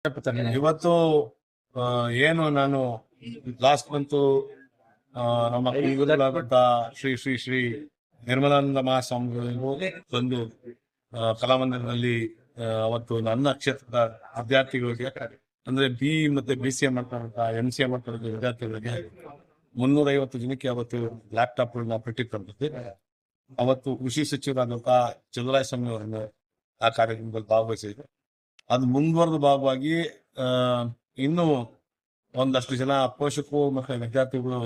ಇವತ್ತು ಏನು ನಾನು ಲಾಸ್ಟ್ ಮಂತ್ ನಮ್ಮ ಕುಲಗುರುಗಳಾದಂತ ಶ್ರೀ ಶ್ರೀ ಶ್ರೀ ನಿರ್ಮಲಾನಂದ ಮಹಾಸ್ವಾಮಿಗಳು ಬಂದು ಕಲಾಮಂದಿರದಲ್ಲಿ ಅವತ್ತು ನನ್ನ ಕ್ಷೇತ್ರದ ವಿದ್ಯಾರ್ಥಿಗಳಿಗೆ ಅಂದ್ರೆ ಬಿ ಮತ್ತೆ BCA ಮಾಡ್ತಾರಂತ MCA ಮಾಡ್ತಾರಂತ ವಿದ್ಯಾರ್ಥಿಗಳಿಗೆ 350 ಜನಕ್ಕೆ ಅವತ್ತು ಲ್ಯಾಪ್ಟಾಪ್ ಕೊಟ್ಟಿರ್ತಂತೆ. ಅವತ್ತು ಕೃಷಿ ಸಚಿವರಾದಂತ ಚಂದ್ರರಾಯಸ್ವಾಮಿ ಅವರನ್ನು ಆ ಕಾರ್ಯಕ್ರಮದಲ್ಲಿ ಭಾಗವಹಿಸಿದ್ರು. ಅದು ಮುಂದುವರೆದ ಭಾಗವಾಗಿ ಇನ್ನು ಒಂದಷ್ಟು ಜನ ಪೋಷಕರು ಮತ್ತೆ ವಿದ್ಯಾರ್ಥಿಗಳು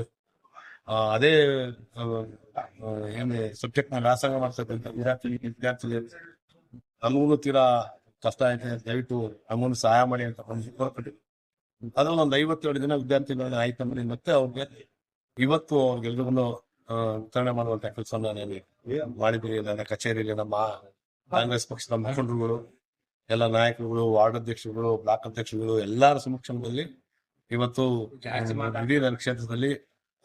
ಅದೇ ಏನು ಸಬ್ಜೆಕ್ಟ್ ನ ವ್ಯಾಸಂಗ ಮಾಡ್ತಕ್ಕಂಥ ವಿದ್ಯಾರ್ಥಿಗಳು ನಮಗೂ ತೀರಾ ಕಷ್ಟ ಐತೆ, ದಯವಿಟ್ಟು ನಮಗೊಂದು ಸಹಾಯ ಮಾಡಿ ಅಂತ ಅದ್ರಲ್ಲಿ ಒಂದು 57 ಜನ ವಿದ್ಯಾರ್ಥಿಗಳನ್ನ ಆಯ್ಕೆ ಮಾಡಿ ಮತ್ತೆ ಅವ್ರಿಗೆ ಇವತ್ತು ಅವ್ರಿಗೆಲ್ರಿಗೂ ವಿತರಣೆ ಮಾಡುವಂತ ಕೆಲಸ ಮಾಡಿದ್ದೀವಿ. ನನ್ನ ಕಚೇರಿಯಲ್ಲಿ ನಮ್ಮ ಕಾಂಗ್ರೆಸ್ ಪಕ್ಷದ ಮುಖಂಡರುಗಳು, ಎಲ್ಲ ನಾಯಕರುಗಳು, ವಾರ್ಡ್ ಅಧ್ಯಕ್ಷರುಗಳು, ಬ್ಲಾಕ್ ಅಧ್ಯಕ್ಷರುಗಳು ಎಲ್ಲರ ಸಮಕ್ಷಮದಲ್ಲಿ ಇವತ್ತು ಇಡೀ ನನ್ನ ಕ್ಷೇತ್ರದಲ್ಲಿ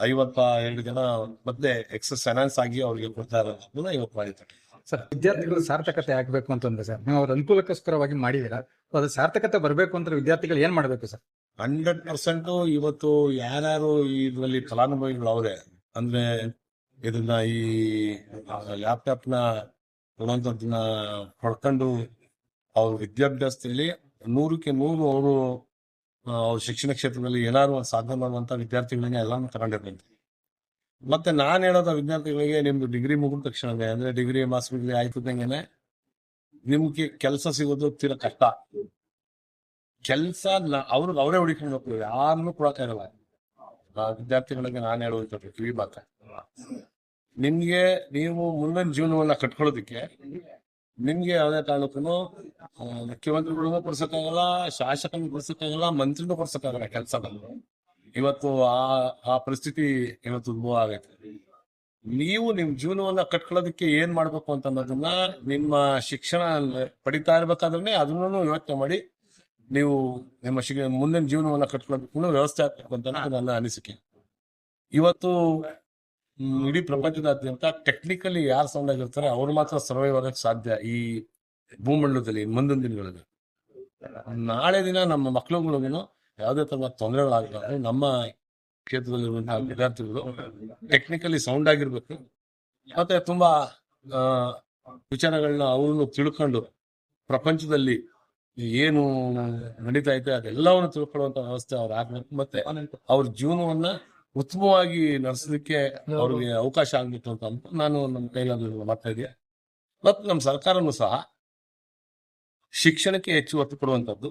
52 ಜನ ಮತ್ತೆ ಎಕ್ಸಸ್ ಫೈನಾನ್ಸ್ ಆಗಿ ಅವ್ರಿಗೆ ಕೊಡ್ತಾ ಇರೋದನ್ನ ಇವತ್ತು ಮಾಡಿದ್ದಾರೆ. ಸರ್, ವಿದ್ಯಾರ್ಥಿಗಳು ಸಾರ್ಥಕತೆ ಆಗ್ಬೇಕು ಅಂತಂದ್ರೆ ಸರ್ ನೀವು ಅವ್ರ ಅನುಕೂಲಕ್ಕೋಸ್ಕರವಾಗಿ ಮಾಡಿದೀರಾ, ಅದು ಸಾರ್ಥಕತೆ ಬರ್ಬೇಕು ಅಂದ್ರೆ ವಿದ್ಯಾರ್ಥಿಗಳು ಏನ್ ಮಾಡ್ಬೇಕು ಸರ್? 100% ಇವತ್ತು ಯಾರ್ಯಾರು ಇದರಲ್ಲಿ ಫಲಾನುಭವಿಗಳು ಅವರೇ ಅಂದ್ರೆ ಇದನ್ನ ಈ ಲ್ಯಾಪ್ಟಾಪ್ ನ ಕೊಡುವಂತದನ್ನ ಪಡ್ಕೊಂಡು ಅವ್ರ ವಿದ್ಯಾಭ್ಯಾಸದಲ್ಲಿ 100ಕ್ಕೆ 100 ಅವರು ಅವ್ರ ಶಿಕ್ಷಣ ಕ್ಷೇತ್ರದಲ್ಲಿ ಏನಾದ್ರು ಒಂದು ಸಾಧನೆ ಮಾಡುವಂತ ವಿದ್ಯಾರ್ಥಿಗಳಿಗೆ ಎಲ್ಲಾನು ತಗೊಂಡಿರ್ಬೇಕು. ಮತ್ತೆ ನಾನ್ ಹೇಳೋದ ವಿದ್ಯಾರ್ಥಿಗಳಿಗೆ ನಿಮ್ದು ಡಿಗ್ರಿ ಮುಗಿದ ತಕ್ಷಣ ಅಂದ್ರೆ ಡಿಗ್ರಿ ಮಾಸ್ಟರ್ ಡಿಗ್ರಿ ಆಯ್ತದಂಗೆನೆ ನಿಮ್ಗೆ ಕೆಲಸ ಸಿಗೋದು ತೀರಾ ಕಷ್ಟ. ಕೆಲಸ ಅವ್ರಿಗೆ ಅವರೇ ಹುಡುಕೊಂಡು ಹೋಗ್ತೀವಿ, ಯಾರನ್ನು ಕೊಡಕ್ಕಾಗಲ್ಲ. ವಿದ್ಯಾರ್ಥಿಗಳಿಗೆ ನಾನು ಹೇಳುವಂಥದ್ದು ಕಿವಿ ಮಾತ, ನಿಮ್ಗೆ ನೀವು ಮುಂದಿನ ಜೀವನವನ್ನ ಕಟ್ಕೊಳ್ಳೋದಿಕ್ಕೆ ನಿಮ್ಗೆ ಯಾವುದೇ ಕಾರಣಕ್ಕೂ ಮುಖ್ಯಮಂತ್ರಿಗಳಿಗೂ ಕೊಡ್ಸಕ್ಕಾಗಲ್ಲ, ಶಾಸಕನಿಗೂ ಕೊಡ್ಸಕ್ಕಾಗಲ್ಲ, ಮಂತ್ರಿನೂ ಕೊಡ್ಸಕ್ಕಾಗಲ್ಲ ಕೆಲಸ. ಇವತ್ತು ಆ ಪರಿಸ್ಥಿತಿ ಇವತ್ತು ಉದ್ಭವ ಆಗೈತೆ. ನೀವು ನಿಮ್ ಜೀವನವನ್ನ ಕಟ್ಕೊಳ್ಳೋದಕ್ಕೆ ಏನ್ ಮಾಡ್ಬೇಕು ಅಂತ ಅನ್ನೋದನ್ನ ನಿಮ್ಮ ಶಿಕ್ಷಣ ಪಡಿತಾ ಇರ್ಬೇಕಾದ್ರೆ ಅದನ್ನು ಯೋಚನೆ ಮಾಡಿ ನೀವು ನಿಮ್ಮ ಮುಂದಿನ ಜೀವನವನ್ನ ಕಟ್ಕೊಳ್ಳೋದಕ್ಕೂ ವ್ಯವಸ್ಥೆ ಆಗ್ಬೇಕು ಅಂತ ನನ್ನ ಅನಿಸಿಕೆ. ಇವತ್ತು ಇಡೀ ಪ್ರಪಂಚದಾದ್ಯಂತ ಟೆಕ್ನಿಕಲಿ ಯಾರು ಸೌಂಡ್ ಆಗಿರ್ತಾರೆ ಅವ್ರು ಮಾತ್ರ ಸರ್ವೈವ್ ಆಗಕ್ಕೆ ಸಾಧ್ಯ ಈ ಭೂಮಂಡಲದಲ್ಲಿ ಮುಂದಿನ ದಿನಗಳಲ್ಲಿ. ನಾಳೆ ದಿನ ನಮ್ಮ ಮಕ್ಕಳುಗಳಿಗೂ ಯಾವುದೇ ತರ ತೊಂದರೆಗಳಾಗಬಾರ್ದು. ನಮ್ಮ ಕ್ಷೇತ್ರದಲ್ಲಿರುವಂತಹ ವಿದ್ಯಾರ್ಥಿಗಳು ಟೆಕ್ನಿಕಲಿ ಸೌಂಡ್ ಆಗಿರ್ಬೇಕು, ಮತ್ತೆ ತುಂಬಾ ವಿಚಾರಗಳನ್ನ ಅವ್ರನ್ನು ತಿಳ್ಕೊಂಡು ಪ್ರಪಂಚದಲ್ಲಿ ಏನು ನಡೀತಾ ಇದೆ ಅದೆಲ್ಲವನ್ನು ತಿಳ್ಕೊಳ್ಳುವಂತ ವ್ಯವಸ್ಥೆ ಅವ್ರು ಆಗ್ಬೇಕು. ಮತ್ತೆ ಅವ್ರ ಜೀವನವನ್ನ ಉತ್ತಮವಾಗಿ ನಡೆಸಲಿಕ್ಕೆ ಅವ್ರಿಗೆ ಅವಕಾಶ ಆಗ್ಬೇಕು ಅಂತ ನಾನು ನಮ್ಮ ಕೈಲಾದ ಮಾಡ್ತಾ ಇದ್ದೆ. ಮತ್ತು ನಮ್ಮ ಸರ್ಕಾರನೂ ಸಹ ಶಿಕ್ಷಣಕ್ಕೆ ಹೆಚ್ಚು ಒತ್ತು ಕೊಡುವಂಥದ್ದು,